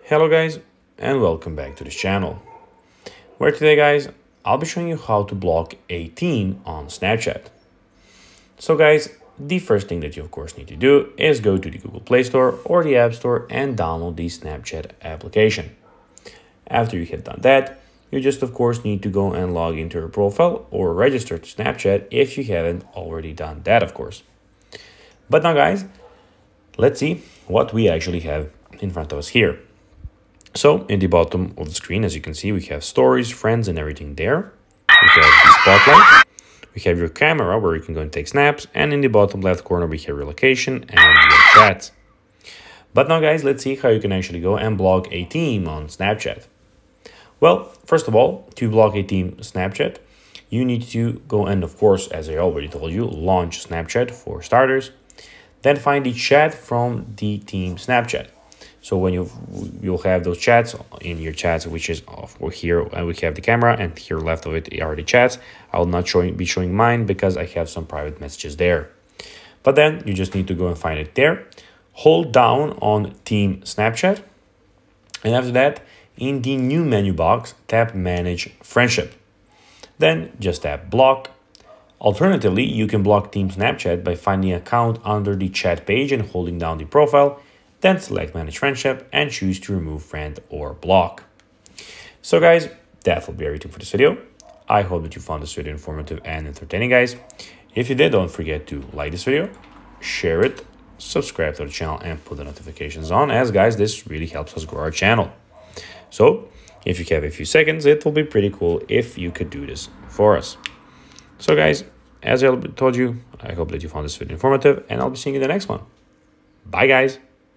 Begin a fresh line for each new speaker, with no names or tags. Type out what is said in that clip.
Hello guys, and welcome back to this channel, where today guys I'll be showing you how to block a team on Snapchat. So guys, the first thing that you of course need to do is go to the Google Play Store or the App Store and download the Snapchat application. After you have done that, you just of course need to go and log into your profile or register to Snapchat if you haven't already done that, of course. But now guys, let's see what we actually have in front of us here. So in the bottom of the screen, as you can see, we have stories, friends, and everything there. We have the spotlight. We have your camera where you can go and take snaps. And in the bottom left corner, we have your location and your chats. But now guys, let's see how you can actually go and block a team on Snapchat. Well, first of all, to block a team Snapchat, you need to go and of course, as I already told you, launch Snapchat for starters. Then find the chat from the team Snapchat. So when you'll have those chats in your chats, which is here, and we have the camera, and here left of it are the chats. I will not be showing mine because I have some private messages there. But then you just need to go and find it there. Hold down on Team Snapchat, and after that, in the new menu box, tap Manage Friendship. Then just tap Block. Alternatively, you can block Team Snapchat by finding an account under the chat page and holding down the profile. Then select Manage Friendship and choose to remove friend or block. So guys, that will be everything for this video. I hope that you found this video informative and entertaining, guys. If you did, don't forget to like this video, share it, subscribe to the channel, and put the notifications on, as guys, this really helps us grow our channel. So if you have a few seconds, it will be pretty cool if you could do this for us. So guys, as I told you, I hope that you found this video informative, and I'll be seeing you in the next one. Bye guys.